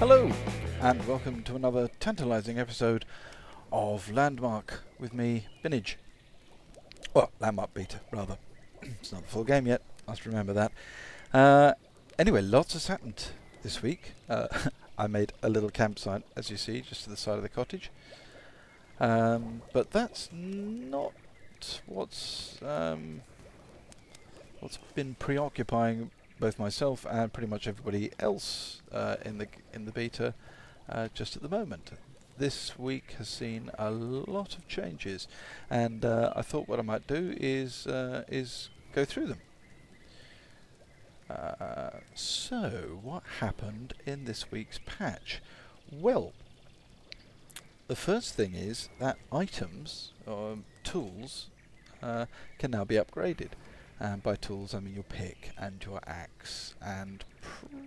Hello, and welcome to another tantalising episode of Landmark with me, Binage. Well, Landmark Beta, rather. It's not the full game yet, must remember that. Anyway, lots has happened this week. I made a little campsite, as you see, just to the side of the cottage. But that's not what's been preoccupying both myself and pretty much everybody else in the beta just at the moment. This week has seen a lot of changes, and I thought what I might do is go through them. So, what happened in this week's patch? Well, the first thing is that items or tools can now be upgraded. And by tools, I mean your pick and your axe and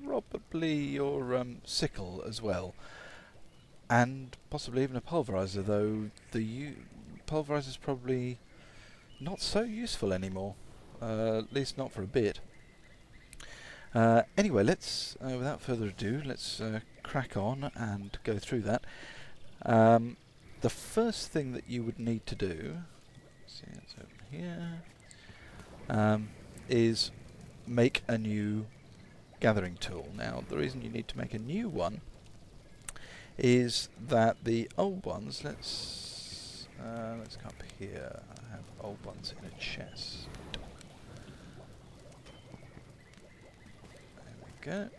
probably your sickle as well, and possibly even a pulverizer, though the pulverizer is probably not so useful anymore, at least not for a bit. Anyway, let's, without further ado, let's crack on and go through that. The first thing that you would need to do, see, it's over here. Is make a new gathering tool. Now, the reason you need to make a new one is that the old ones, let's come up here. I have old ones in a chest. There we go.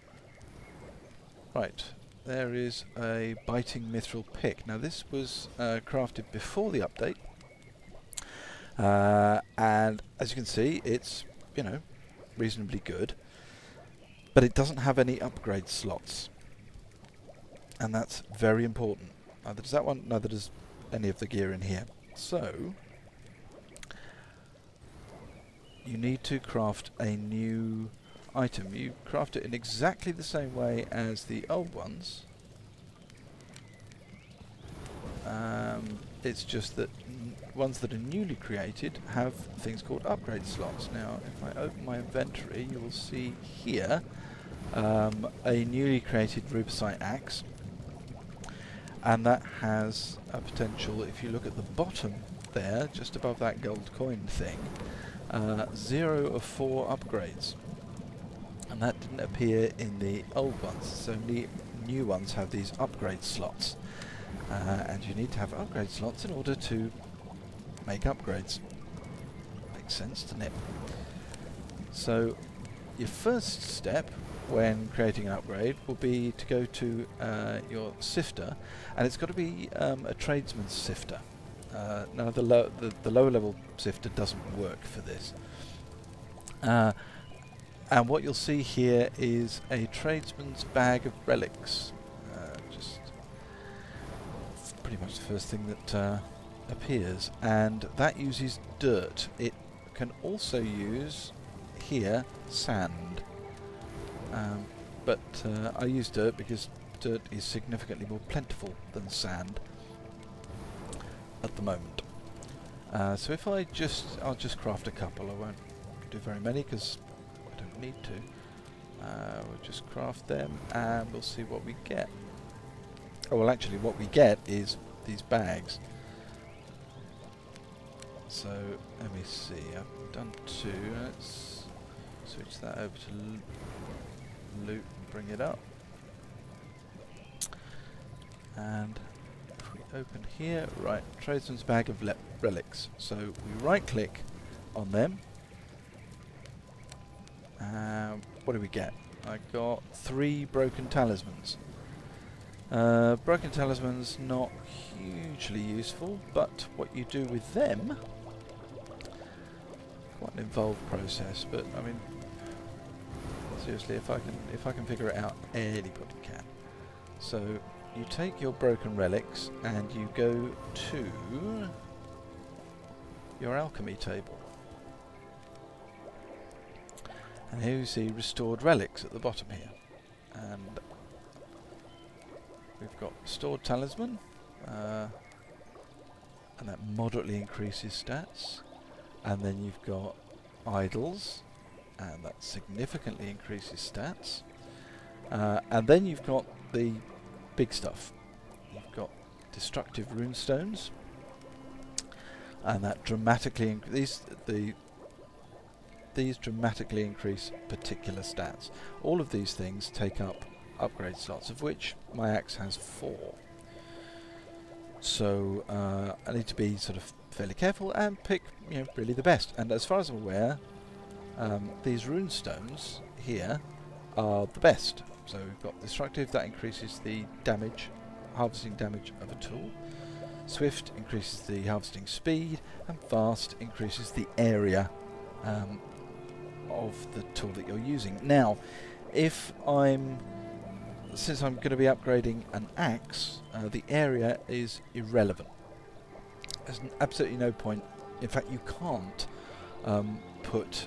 Right, there is a biting mithril pick. Now, this was crafted before the update. And as you can see, it's, you know, reasonably good, but it doesn't have any upgrade slots, and that's very important. Neither does that one, neither does any of the gear in here. So you need to craft a new item. You craft it in exactly the same way as the old ones. It's just that ones that are newly created have things called upgrade slots. Now, if I open my inventory, you will see here a newly created rubicite axe, and that has a potential, if you look at the bottom there, just above that gold coin thing, 0 of 4 upgrades. And that didn't appear in the old ones, so new ones have these upgrade slots. And you need to have upgrade slots in order to make upgrades. Makes sense, doesn't it? So your first step when creating an upgrade will be to go to your sifter, and it's got to be a tradesman's sifter. Now the lower level sifter doesn't work for this. And what you'll see here is a tradesman's bag of relics. Pretty much the first thing that appears, and that uses dirt. It can also use here sand, but I use dirt because dirt is significantly more plentiful than sand at the moment. So if I'll just craft a couple. I won't do very many because I don't need to. We'll just craft them and we'll see what we get. Oh, well, actually what we get is these bags. So let me see, I've done 2. Let's switch that over to loot and bring it up. And if we open here, right, tradesman's bag of relics. So we right click on them. What do we get? I got 3 broken talismans. Broken talismans not hugely useful, but what you do with them, quite an involved process. But I mean, seriously, if I can figure it out, anybody can. So you take your broken relics and you go to your alchemy table, and here you see restored relics at the bottom here, and we've got stored talisman, and that moderately increases stats. And then you've got idols, and that significantly increases stats. And then you've got the big stuff. You've got destructive runestones, and that dramatically these dramatically increase particular stats. All of these things take up upgrade slots, of which my axe has 4. So I need to be sort of fairly careful and pick, really the best. And as far as I'm aware, these runestones here are the best. So we've got destructive, that increases the damage, harvesting damage of a tool. Swift increases the harvesting speed, and fast increases the area of the tool that you're using. Now, since I'm going to be upgrading an axe, the area is irrelevant. There's absolutely no point. In fact, you can't put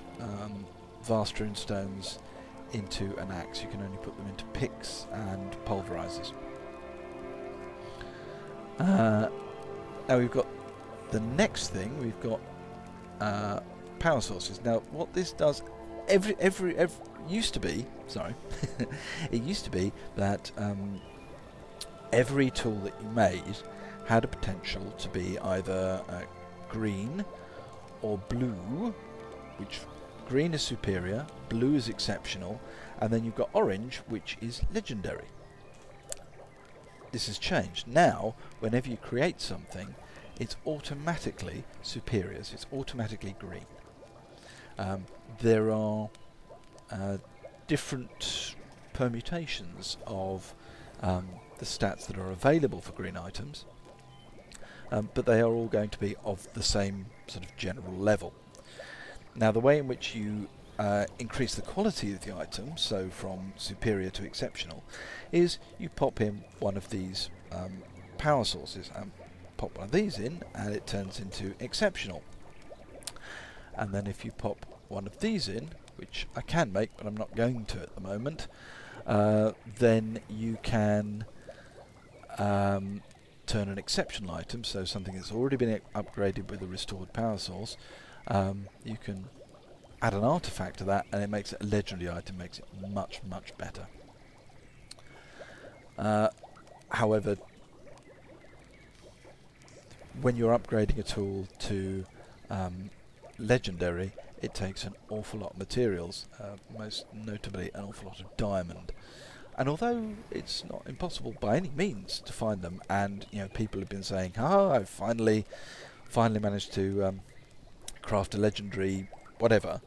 vast rune stones into an axe. You can only put them into picks and pulverizers. Now we've got the next thing. We've got power sources. Now, what this does, used to be, sorry, it used to be that every tool that you made had a potential to be either green or blue, which green is superior, blue is exceptional, and then you've got orange, which is legendary. This has changed. Now, whenever you create something, it's automatically superior, so it's automatically green. There are different permutations of the stats that are available for green items, but they are all going to be of the same sort of general level. Now, the way in which you increase the quality of the item, so from superior to exceptional, is you pop in one of these power sources, and pop one of these in, and it turns into exceptional. And then if you pop one of these in, which I can make, but I'm not going to at the moment, then you can turn an exceptional item, so something that's already been upgraded with a restored power source, you can add an artifact to that, and it makes it a legendary item, makes it much, much better. However, when you're upgrading a tool to legendary, it takes an awful lot of materials, most notably an awful lot of diamond. And although it's not impossible by any means to find them, and people have been saying, "Oh, I've finally managed to craft a legendary whatever,"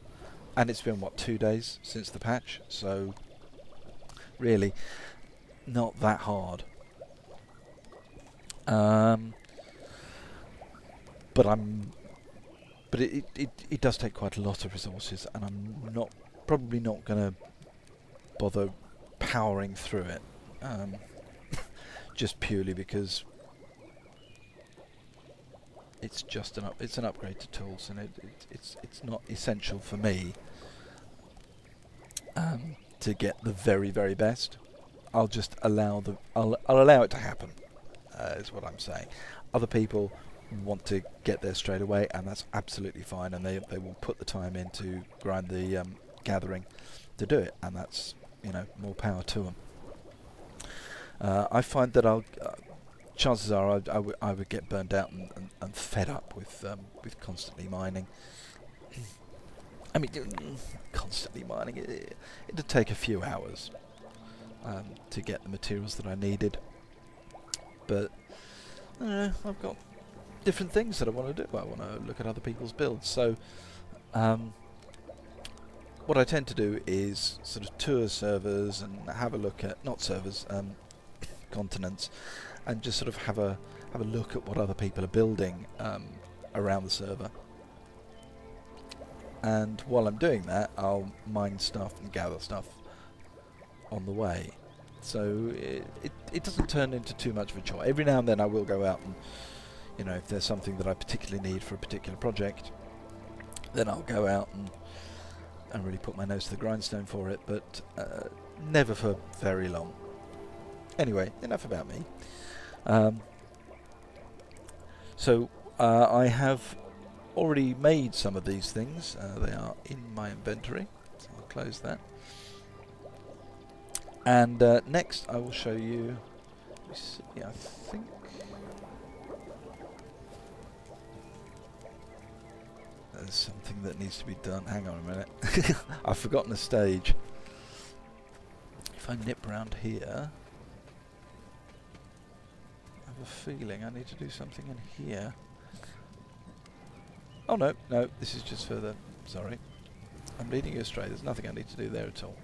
and it's been what, 2 days since the patch, so really not that hard. But it does take quite a lot of resources, and I'm probably not going to bother powering through it, just purely because it's just an upgrade to tools, and it's not essential for me to get the very, very best. I'll just allow I'll allow it to happen, is what I'm saying. Other people want to get there straight away, and that's absolutely fine, and they will put the time in to grind the gathering to do it, and that's more power to them. I find that chances are I would get burned out and fed up with constantly mining. I mean, constantly mining, it'd take a few hours to get the materials that I needed, but I've got different things that I want to do. I want to look at other people's builds, so what I tend to do is sort of tour servers and have a look at, not servers, continents, and just sort of have a look at what other people are building around the server. And while I'm doing that, I'll mine stuff and gather stuff on the way. So it doesn't turn into too much of a chore. Every now and then I will go out and, if there's something that I particularly need for a particular project, then I'll go out and really put my nose to the grindstone for it, but never for very long. Anyway, enough about me. So I have already made some of these things. They are in my inventory, so I'll close that. And next I will show you, I think there's something that needs to be done. Hang on a minute. I've forgotten a stage. If I nip round here, I have a feeling I need to do something in here. Oh no, no, this is just further. Sorry. I'm leading you astray. There's nothing I need to do there at all.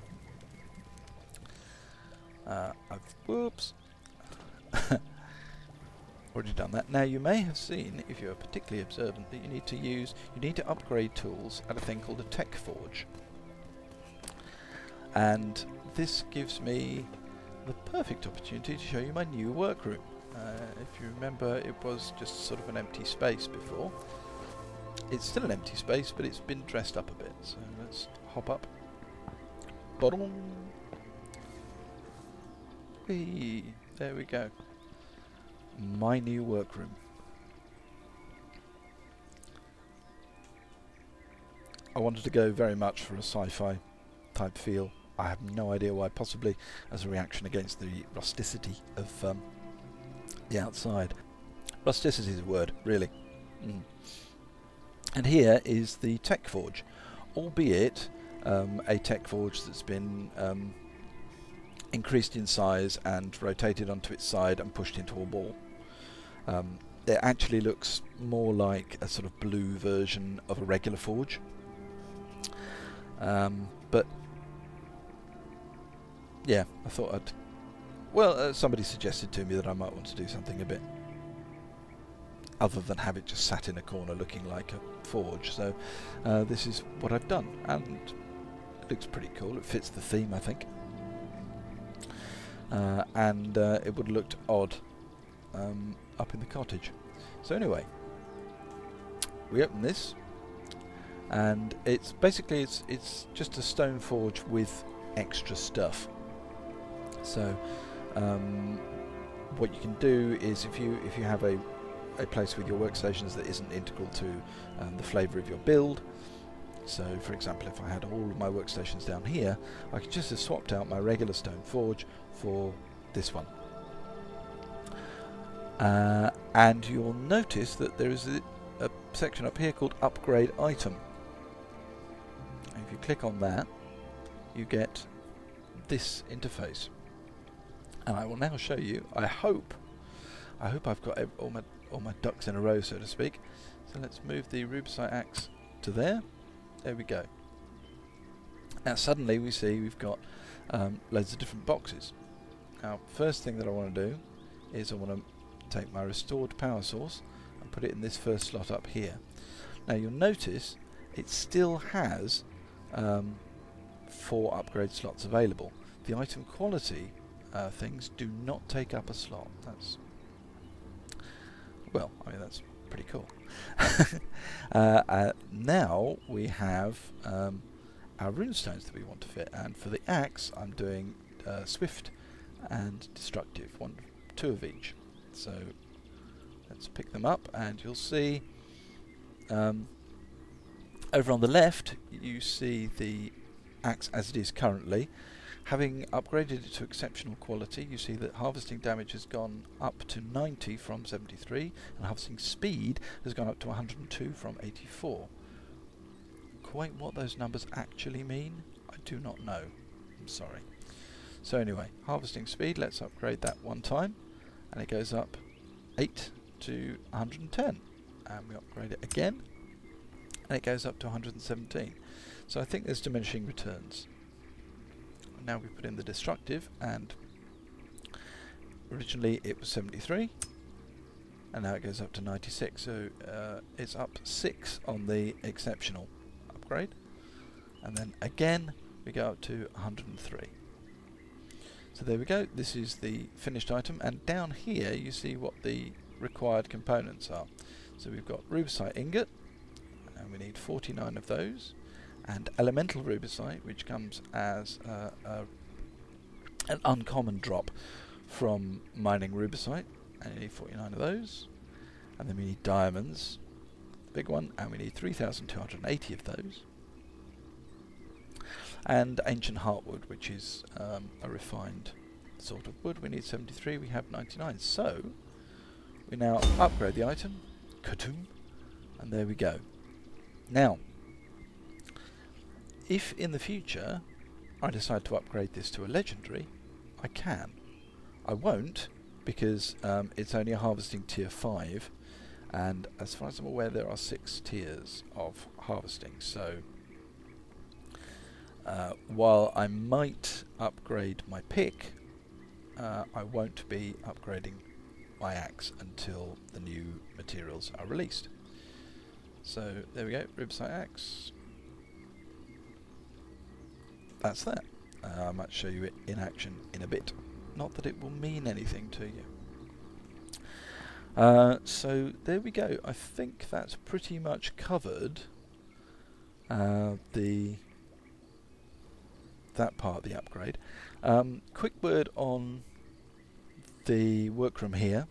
Whoops. Already done that. Now you may have seen, if you're particularly observant, that you need to upgrade tools at a thing called a tech forge. And this gives me the perfect opportunity to show you my new workroom. If you remember, it was just sort of an empty space before. It's still an empty space, but it's been dressed up a bit. So let's hop up. Bottom. Hey, there we go. My new workroom. I wanted to go very much for a sci-fi type feel. I have no idea why, possibly as a reaction against the rusticity of the outside. Rusticity is a word, really. And here is the tech forge, albeit a tech forge that's been increased in size and rotated onto its side and pushed into a wall. It actually looks more like a sort of blue version of a regular forge. But yeah, I thought I'd... Well, somebody suggested to me that I might want to do something a bit other than have it just sat in a corner looking like a forge. So this is what I've done, and it looks pretty cool. It fits the theme, I think. And it would have looked odd up in the cottage. So anyway, we open this, and it's basically it's just a stone forge with extra stuff. So what you can do is, if you have a place with your workstations that isn't integral to the flavour of your build. So for example, if I had all of my workstations down here, I could just have swapped out my regular stone forge for this one. And you'll notice that there is a section up here called upgrade item. And if you click on that, you get this interface. And I will now show you, I hope I've got all my ducks in a row, so to speak. So let's move the rubicite axe to there. There we go. Now suddenly we see we've got loads of different boxes. Now first thing that I want to do is I want to take my restored power source and put it in this first slot up here. Now you'll notice it still has 4 upgrade slots available. The item quality things do not take up a slot. That's, well, I mean, that's pretty cool. Now we have our runestones that we want to fit, and for the axe I'm doing swift and destructive, 2 of each. So let's pick them up, and you'll see over on the left you see the axe as it is currently. Having upgraded it to exceptional quality, you see that harvesting damage has gone up to 90 from 73, and harvesting speed has gone up to 102 from 84. Quite what those numbers actually mean, I do not know. I'm sorry. So anyway, harvesting speed, let's upgrade that one time, and it goes up 8 to 110. And we upgrade it again, and it goes up to 117. So I think there's diminishing returns. Now we put in the destructive, and originally it was 73, and now it goes up to 96, so it's up 6 on the exceptional upgrade, and then again we go up to 103. So there we go, this is the finished item, and down here you see what the required components are. So we've got rubicite ingot, and we need 49 of those, and elemental rubicite, which comes as an uncommon drop from mining rubicite, and you need 49 of those. And then we need diamonds, the big one, and we need 3,280 of those. and ancient heartwood, which is a refined sort of wood. We need 73, we have 99. So we now upgrade the item, Katum, and there we go. Now, if in the future I decide to upgrade this to a legendary, I can. I won't, because it's only a harvesting tier 5, and as far as I'm aware there are 6 tiers of harvesting. So while I might upgrade my pick, I won't be upgrading my axe until the new materials are released. So there we go, Riverside axe. That's that. I might show you it in action in a bit. Not that it will mean anything to you. So there we go. I think that's pretty much covered that part of the upgrade. Quick word on the workroom here.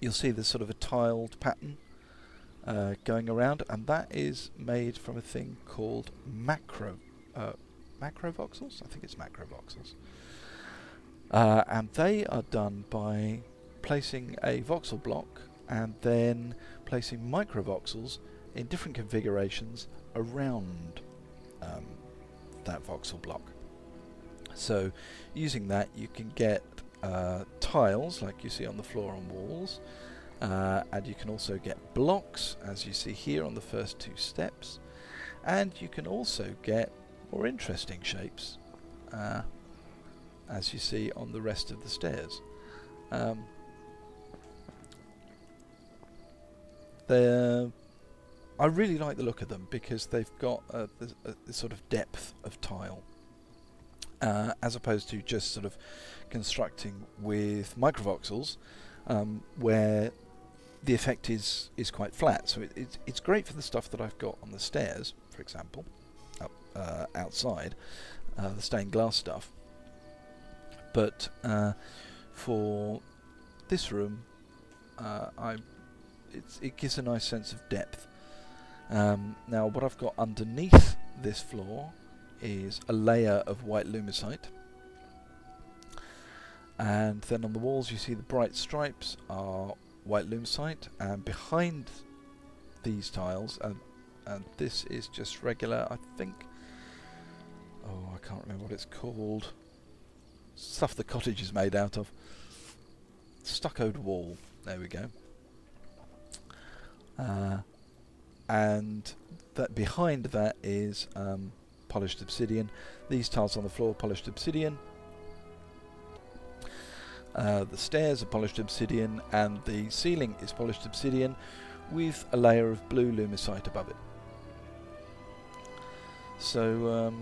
You'll see there's sort of a tiled pattern going around, and that is made from a thing called macro-voxels? I think it's macro-voxels. And they are done by placing a voxel block and then placing micro-voxels in different configurations around that voxel block. So using that you can get tiles like you see on the floor and walls, and you can also get blocks as you see here on the first 2 steps, and you can also get more interesting shapes as you see on the rest of the stairs. I really like the look of them because they've got this sort of depth of tile, as opposed to just sort of constructing with microvoxels, where the effect is quite flat. So it's great for the stuff that I've got on the stairs, for example, up outside, the stained glass stuff. But for this room, it gives a nice sense of depth. Now what I've got underneath this floor is a layer of white lumicite, and then on the walls you see the bright stripes are white lumicite, and behind these tiles, and this is just regular, I think, oh I can't remember what it's called, stuff the cottage is made out of, stuccoed wall, there we go. And that behind that is polished obsidian. These tiles on the floor, polished obsidian. The stairs are polished obsidian, and the ceiling is polished obsidian with a layer of blue lumicite above it. So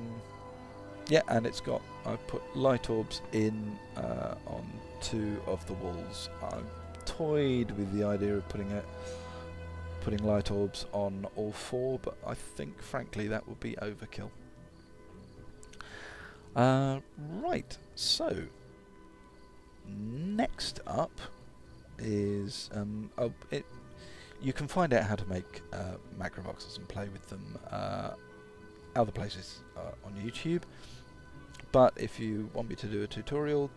yeah, and it's got, I've put light orbs in on 2 of the walls. I've toyed with the idea of putting light orbs on all 4, but I think frankly that would be overkill. Right, so next up is you can find out how to make macro-voxels and play with them other places on YouTube, but if you want me to do a tutorial,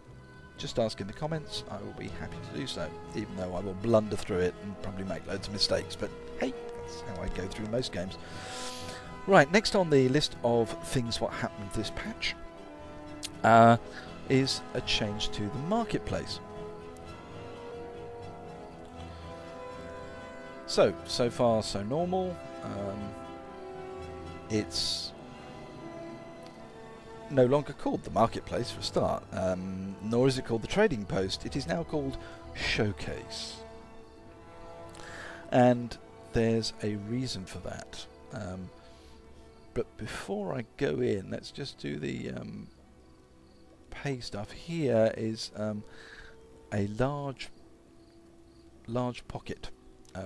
just ask in the comments. I will be happy to do so, even though I will blunder through it and probably make loads of mistakes, but hey, that's how I go through most games. Right, next on the list of things what happened this patch is a change to the marketplace. So far so normal. It's no longer called the marketplace for a start, nor is it called the trading post. It is now called Showcase, and there's a reason for that. But before I go in, let's just do the pay stuff. Here is a large pocket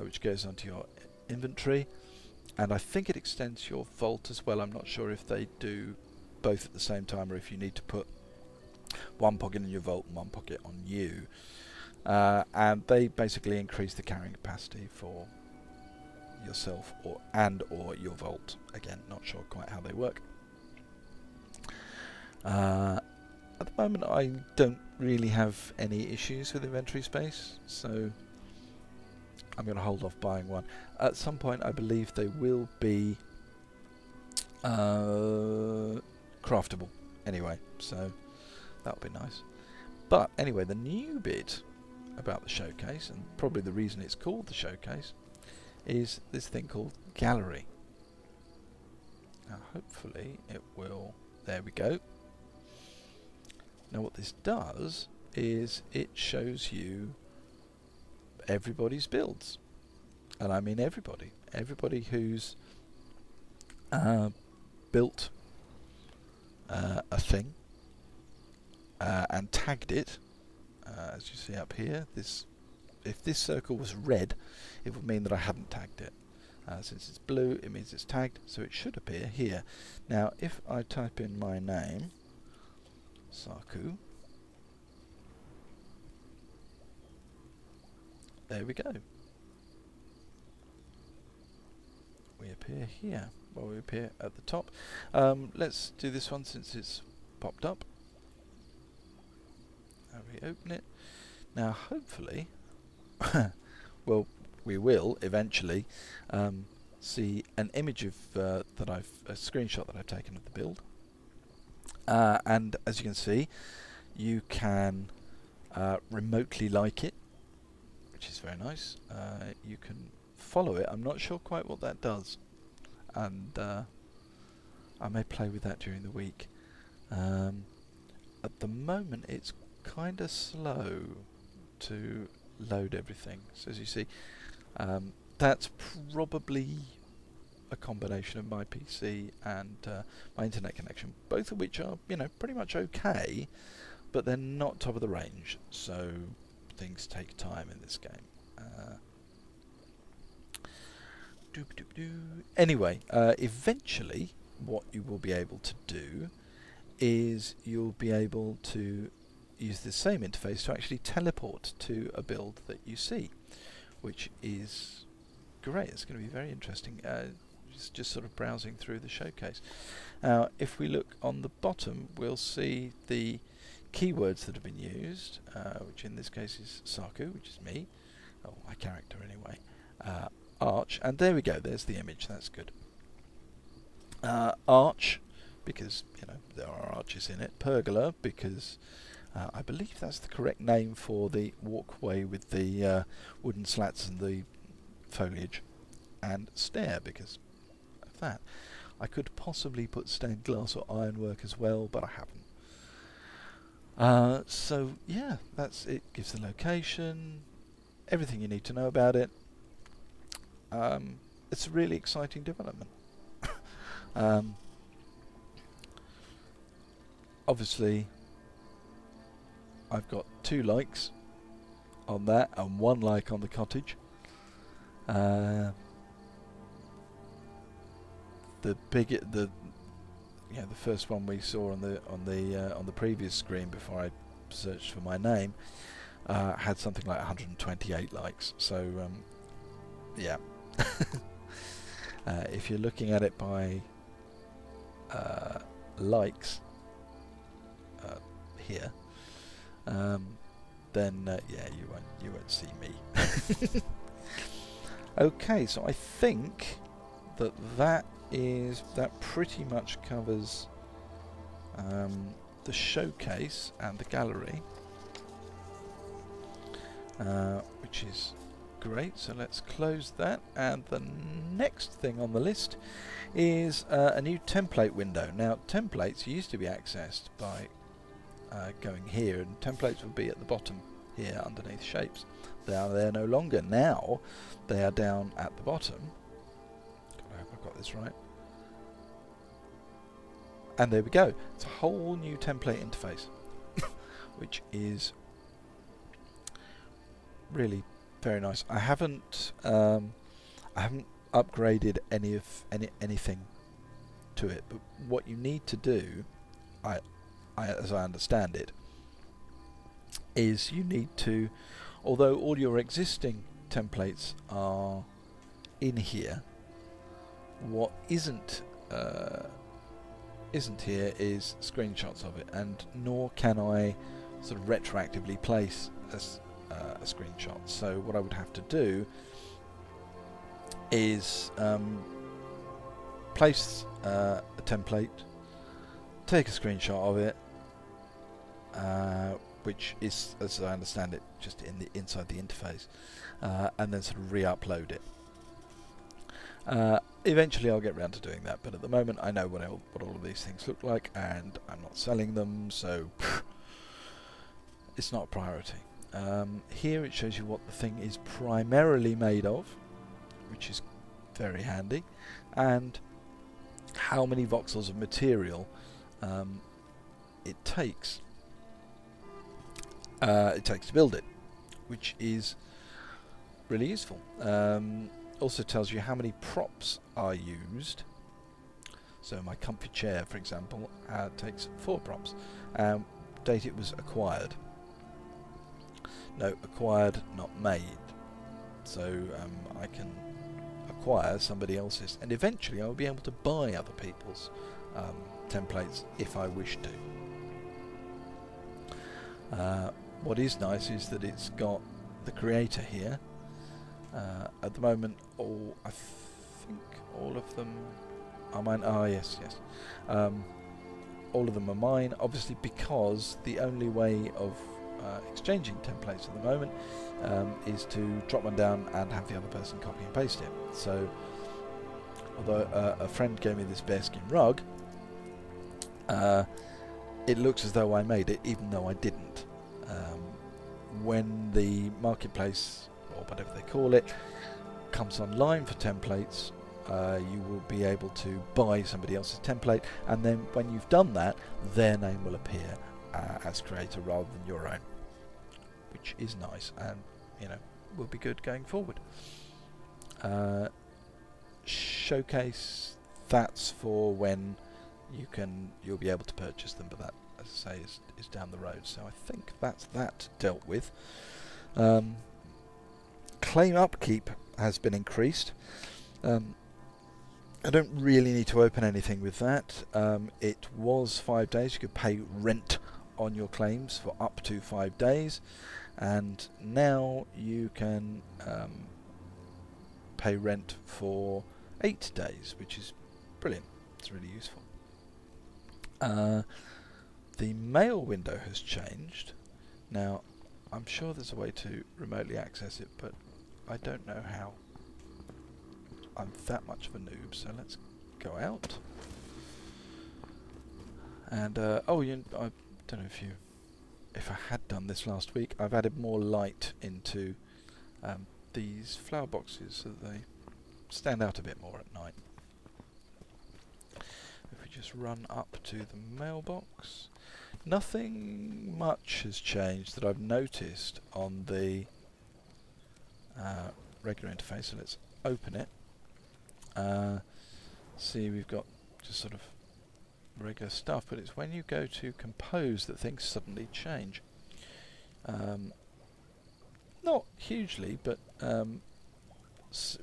which goes onto your inventory, and I think it extends your vault as well. I'm not sure if they do both at the same time, or if you need to put 1 pocket in your vault and 1 pocket on you, and they basically increase the carrying capacity for yourself or your vault. Again, not sure quite how they work. At the moment I don't really have any issues with inventory space, so I'm going to hold off buying one. At some point I believe they will be craftable anyway, so that'll be nice. But anyway, the new bit about the showcase, and probably the reason it's called the showcase, is this thing called gallery. Now hopefully it will, there we go. Now what this does is it shows you everybody's builds, and I mean everybody who's built a thing and tagged it, as you see up here. If this circle was red, it would mean that I hadn't tagged it. Since it's blue, it means it's tagged, so it should appear here. Now if I type in my name, Saku, there we go. We appear here. Well, we appear at the top. Let's do this one since it's popped up. And we open it. Now hopefully, well, we will eventually see an image of a screenshot that I've taken of the build. And as you can see, you can remotely like it, which is very nice. You can follow it. I'm not sure quite what that does, and I may play with that during the week. At the moment it's kind of slow to load everything, so as you see, that's probably a combination of my PC and my internet connection, both of which are, you know, pretty much okay, but they're not top of the range, so things take time in this game. Anyway, eventually what you will be able to do is you'll be able to use the same interface to actually teleport to a build that you see, which is great. It's going to be very interesting. Just sort of browsing through the showcase. Now if we look on the bottom, we'll see the keywords that have been used, which in this case is Saku, which is me, or my character anyway, Arch, and there we go, there's the image, that's good. Arch, because, you know, there are arches in it. Pergola, because I believe that's the correct name for the walkway with the wooden slats and the foliage. And stair, because of that. I could possibly put stained glass or ironwork as well, but I haven't. So yeah, that's it. Gives the location, everything you need to know about it. It's a really exciting development. Obviously I've got 2 likes on that and 1 like on the cottage. The first one we saw on the previous screen before I searched for my name had something like 128 likes. So yeah, if you're looking at it by likes here, then yeah, you won't see me. Okay, so I think that pretty much covers the showcase and the gallery, which is great. So let's close that, and the next thing on the list is a new template window. Now templates used to be accessed by going here, and templates would be at the bottom here underneath shapes. They are there no longer. Now they are down at the bottom. I hope I've got this right. And there we go. It's a whole new template interface, which is really very nice. I haven't upgraded anything to it, but what you need to do, as I understand it, is you need to, although all your existing templates are in here, what isn't isn't here is screenshots of it, and nor can I sort of retroactively place a screenshot. So what I would have to do is place a template, take a screenshot of it, which is, as I understand it, just inside the interface, and then sort of re-upload it. Eventually I'll get around to doing that, but at the moment I know what all of these things look like, and I'm not selling them, so it's not a priority. Here it shows you what the thing is primarily made of, which is very handy, and how many voxels of material it takes to build it, which is really useful. Also tells you how many props are used. So my comfy chair, for example, takes 4 props. Date it was acquired. No, acquired, not made. So I can acquire somebody else's, and eventually I'll be able to buy other people's templates if I wish to. What is nice is that it's got the creator here. At the moment, I think all of them are mine. Ah, yes. All of them are mine, obviously, because the only way of exchanging templates at the moment is to drop one down and have the other person copy and paste it. So, although a friend gave me this bearskin rug, it looks as though I made it, even though I didn't. When the marketplace, or whatever they call it, comes online for templates, you will be able to buy somebody else's template, and then when you've done that, their name will appear as creator rather than your own, which is nice, and will be good going forward. Showcase, that's for when you'll be able to purchase them, but that, as I say, is down the road. So I think that's that dealt with. Claim upkeep has been increased. I don't really need to open anything with that. It was 5 days. You could pay rent on your claims for up to 5 days, and now you can pay rent for 8 days, which is brilliant. It's really useful. The mail window has changed. Now, I'm sure there's a way to remotely access it, but I don't know how. I'm that much of a noob, so let's go out. And I don't know if I had done this last week. I've added more light into these flower boxes so that they stand out a bit more at night. If we just run up to the mailbox, nothing much has changed that I've noticed on the regular interface. So let's open it. See, we've got just sort of regular stuff, but it's when you go to compose that things suddenly change. Not hugely, but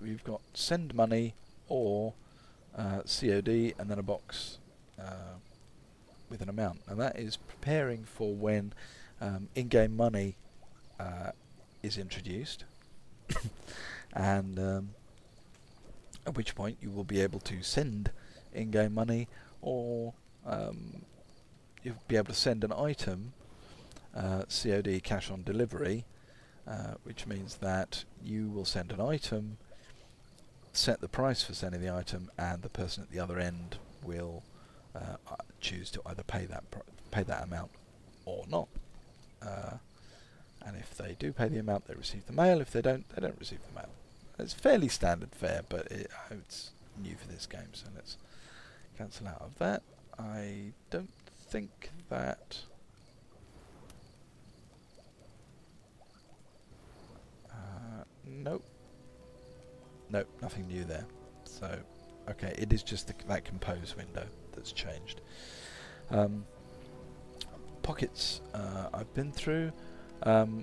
we've got send money or COD, and then a box with an amount, and that is preparing for when in-game money is introduced, and at which point you will be able to send in-game money, or you'll be able to send an item, COD, cash on delivery, which means that you will send an item, set the price for sending the item, and the person at the other end will choose to either pay that amount or not. And if they do pay the amount, they receive the mail. If they don't receive the mail. It's fairly standard fare, but it's new for this game, so let's cancel out of that. I don't think that... Nope. Nope, nothing new there. So, okay, it is just that compose window that's changed. Pockets I've been through,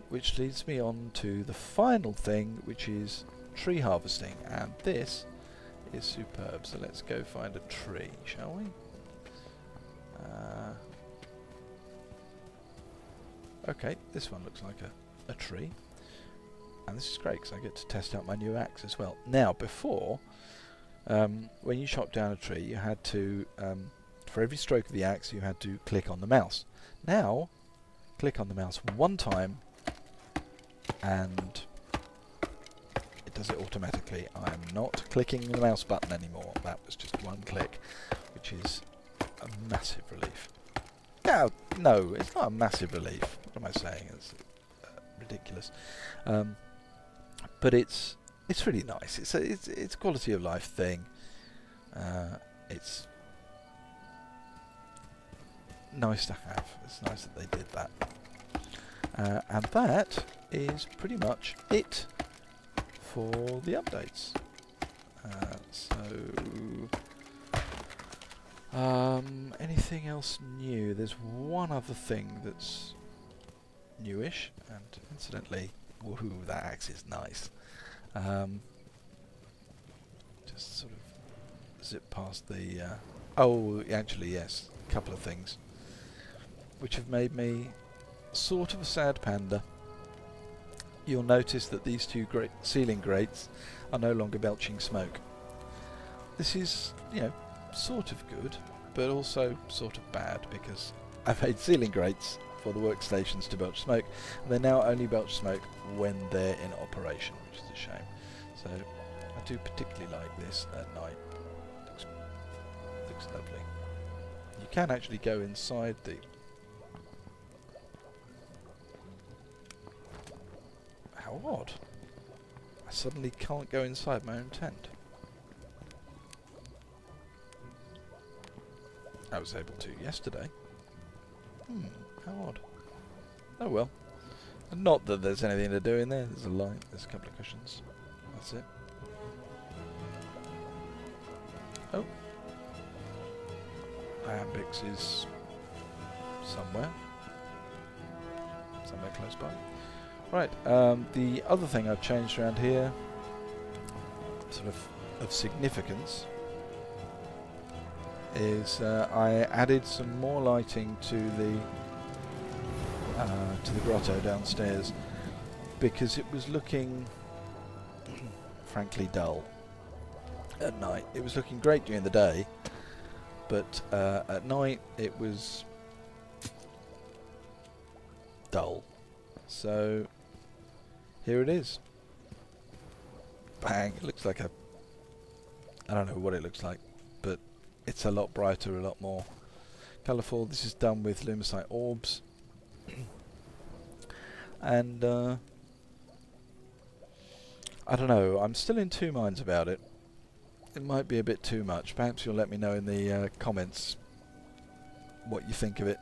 which leads me on to the final thing, which is tree harvesting, and this is superb. So let's go find a tree, shall we? Okay, this one looks like a tree. And this is great because I get to test out my new axe as well. Now, before, when you chopped down a tree, you had to, for every stroke of the axe, you had to click on the mouse. Now, click on the mouse one time, and it does it automatically. I'm not clicking the mouse button anymore. That was just one click, which is a massive relief. No, it's not a massive relief. What am I saying? It's ridiculous. But it's really nice. It's a quality of life thing. It's nice to have. It's nice that they did that. And that is pretty much it for the updates. Anything else new? There's one other thing that's newish, and incidentally, woohoo, that axe is nice. Just sort of zip past the... oh, actually, yes, a couple of things which have made me sort of a sad panda. You'll notice that these two ceiling grates are no longer belching smoke. This is, you know, sort of good, but also sort of bad, because I've made ceiling grates for the workstations to belch smoke, and they now only belch smoke when they're in operation, which is a shame. So I do particularly like this at night. Looks lovely. You can actually go inside the... How odd. I suddenly can't go inside my own tent. I was able to yesterday. How odd. Oh well. And not that there's anything to do in there. There's a light, there's a couple of cushions. That's it. Oh. Iambics is somewhere. Somewhere close by. Right, the other thing I've changed around here, sort of significance, is I added some more lighting to the grotto downstairs, because it was looking frankly dull at night. It was looking great during the day, but at night it was dull. So here it is. Bang! It looks like a... I don't know what it looks like, but it's a lot brighter, a lot more colourful. This is done with lumicite orbs. And I don't know, I'm still in two minds about it. It might be a bit too much. Perhaps you'll let me know in the comments what you think of it.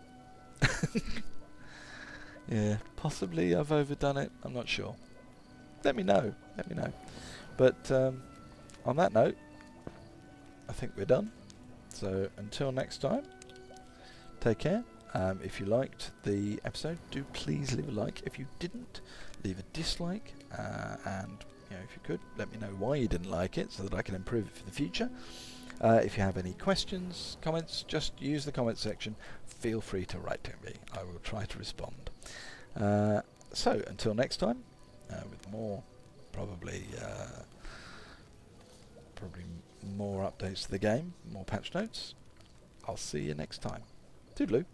Yeah, possibly I've overdone it, I'm not sure. Let me know, let me know. But on that note, I think we're done. So until next time, take care. If you liked the episode, do please leave a like. If you didn't, leave a dislike. And you know, if you could, let me know why you didn't like it, so that I can improve it for the future. If you have any questions, comments, just use the comment section. Feel free to write to me. I will try to respond. So until next time, with more, probably more updates to the game, more patch notes. I'll see you next time. Toodaloo.